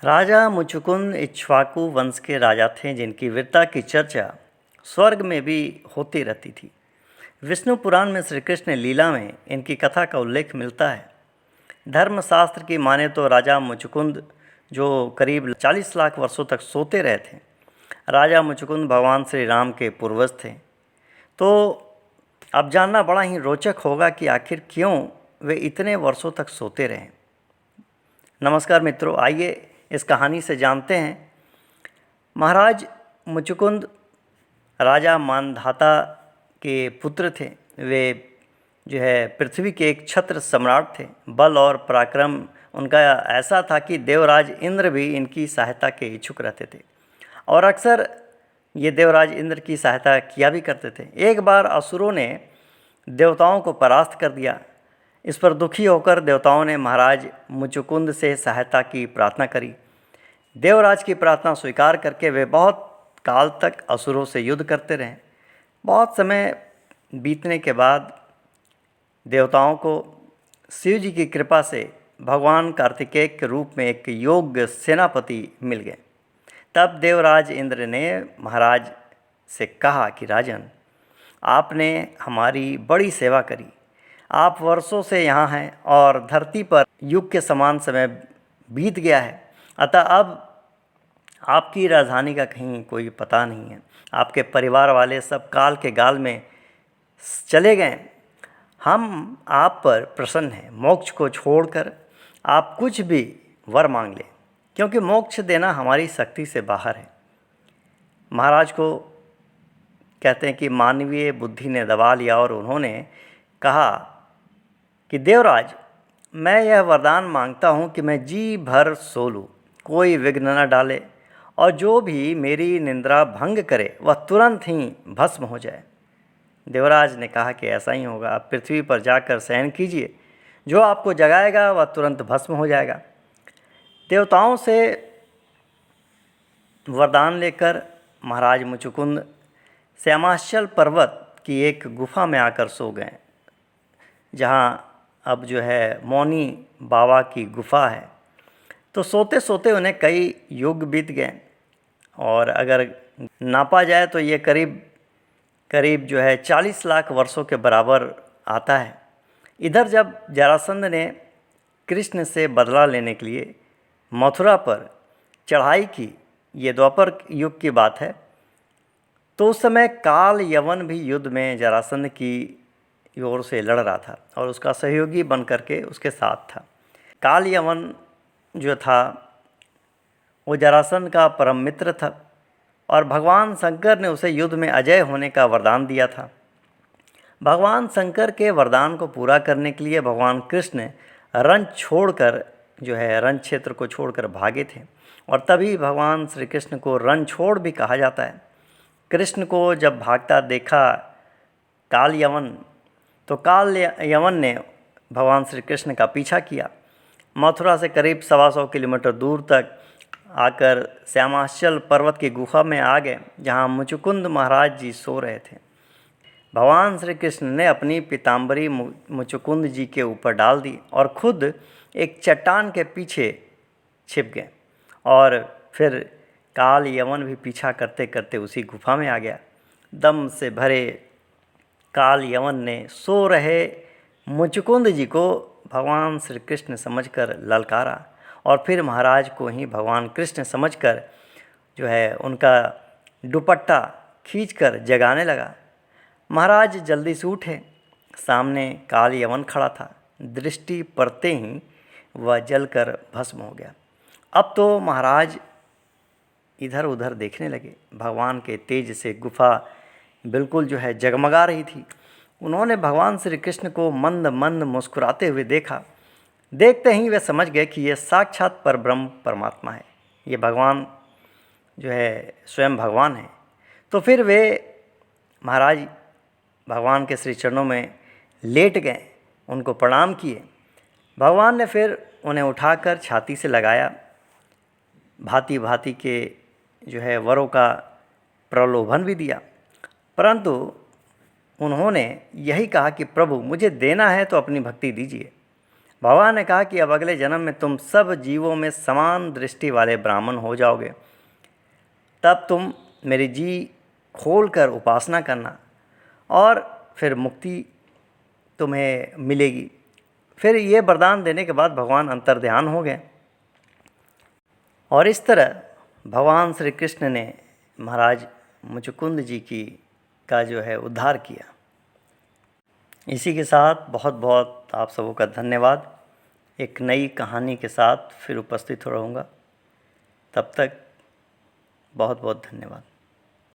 राजा मुचुकुंद इक्ष्वाकु वंश के राजा थे जिनकी वीरता की चर्चा स्वर्ग में भी होती रहती थी। विष्णु पुराण में श्री कृष्ण लीला में इनकी कथा का उल्लेख मिलता है। धर्मशास्त्र की माने तो राजा मुचुकुंद जो करीब 40 लाख वर्षों तक सोते रहे थे। राजा मुचुकुंद भगवान श्री राम के पूर्वज थे। तो अब जानना बड़ा ही रोचक होगा कि आखिर क्यों वे इतने वर्षों तक सोते रहे। नमस्कार मित्रों, आइए इस कहानी से जानते हैं। महाराज मुचुकुंद राजा मानधाता के पुत्र थे। वे जो है पृथ्वी के एक छत्र सम्राट थे। बल और पराक्रम उनका ऐसा था कि देवराज इंद्र भी इनकी सहायता के इच्छुक रहते थे और अक्सर ये देवराज इंद्र की सहायता किया भी करते थे। एक बार असुरों ने देवताओं को परास्त कर दिया। इस पर दुखी होकर देवताओं ने महाराज मुचुकुंद से सहायता की प्रार्थना करी। देवराज की प्रार्थना स्वीकार करके वे बहुत काल तक असुरों से युद्ध करते रहे। बहुत समय बीतने के बाद देवताओं को शिव जी की कृपा से भगवान कार्तिकेय के रूप में एक योग्य सेनापति मिल गए। तब देवराज इंद्र ने महाराज से कहा कि राजन, आपने हमारी बड़ी सेवा करी। आप वर्षों से यहाँ हैं और धरती पर युग के समान समय बीत गया है। अतः अब आपकी राजधानी का कहीं कोई पता नहीं है। आपके परिवार वाले सब काल के गाल में चले गए। हम आप पर प्रसन्न हैं। मोक्ष को छोड़कर आप कुछ भी वर मांग लें, क्योंकि मोक्ष देना हमारी शक्ति से बाहर है। महाराज को कहते हैं कि मानवीय बुद्धि ने दबा लिया और उन्होंने कहा कि देवराज, मैं यह वरदान मांगता हूँ कि मैं जी भर सो लूँ, कोई विघ्न न डाले, और जो भी मेरी निंद्रा भंग करे वह तुरंत ही भस्म हो जाए। देवराज ने कहा कि ऐसा ही होगा। आप पृथ्वी पर जाकर शयन कीजिए, जो आपको जगाएगा वह तुरंत भस्म हो जाएगा। देवताओं से वरदान लेकर महाराज मुचुकुंद श्यामाचल पर्वत की एक गुफा में आकर सो गए, जहाँ अब जो है मौनी बाबा की गुफा है। तो सोते सोते उन्हें कई युग बीत गए और अगर नापा जाए तो ये करीब करीब जो है 40 लाख वर्षों के बराबर आता है। इधर जब जरासंध ने कृष्ण से बदला लेने के लिए मथुरा पर चढ़ाई की, ये द्वापर युग की बात है, तो उस समय काल यवन भी युद्ध में जरासंध की ओर से लड़ रहा था और उसका सहयोगी बन करके उसके साथ था। काल यवन जो था वो जरासंध का परम मित्र था और भगवान शंकर ने उसे युद्ध में अजय होने का वरदान दिया था। भगवान शंकर के वरदान को पूरा करने के लिए भगवान कृष्ण रण छोड़कर जो है रण क्षेत्र को छोड़कर भागे थे और तभी भगवान श्री कृष्ण को रण छोड़ भी कहा जाता है। कृष्ण को जब भागता देखा काल यवन, तो काल यवन ने भगवान श्री कृष्ण का पीछा किया। मथुरा से करीब 125 किलोमीटर दूर तक आकर श्यामाचल पर्वत की गुफा में आ गए, जहाँ मुचुकुंद महाराज जी सो रहे थे। भगवान श्री कृष्ण ने अपनी पीताम्बरी मुचुकुंद जी के ऊपर डाल दी और खुद एक चट्टान के पीछे छिप गए और फिर काल यवन भी पीछा करते करते उसी गुफा में आ गया। दम से भरे काल यवन ने सो रहे मुचुकुंद जी को भगवान श्री कृष्ण समझकर ललकारा और फिर महाराज को ही भगवान कृष्ण समझकर जो है उनका दुपट्टा खींचकर जगाने लगा। महाराज जल्दी से उठे। सामने काल यवन खड़ा था। दृष्टि पड़ते ही वह जलकर भस्म हो गया। अब तो महाराज इधर उधर देखने लगे। भगवान के तेज से गुफा बिल्कुल जो है जगमगा रही थी। उन्होंने भगवान श्री कृष्ण को मंद मंद मुस्कुराते हुए देखा। देखते ही वे समझ गए कि ये साक्षात परब्रह्म परमात्मा है, ये भगवान जो है स्वयं भगवान है। तो फिर वे महाराज भगवान के श्री चरणों में लेट गए, उनको प्रणाम किए। भगवान ने फिर उन्हें उठाकर छाती से लगाया। भांति भांति के जो है वरों का प्रलोभन भी दिया, परंतु उन्होंने यही कहा कि प्रभु, मुझे देना है तो अपनी भक्ति दीजिए। भगवान ने कहा कि अब अगले जन्म में तुम सब जीवों में समान दृष्टि वाले ब्राह्मण हो जाओगे, तब तुम मेरी जी खोल कर उपासना करना और फिर मुक्ति तुम्हें मिलेगी। फिर ये वरदान देने के बाद भगवान अंतर्ध्यान हो गए और इस तरह भगवान श्री कृष्ण ने महाराज मुचुकुंद जी का जो है उद्धार किया। इसी के साथ बहुत बहुत आप सबों का धन्यवाद। एक नई कहानी के साथ फिर उपस्थित हो रहूँगा। तब तक बहुत बहुत धन्यवाद।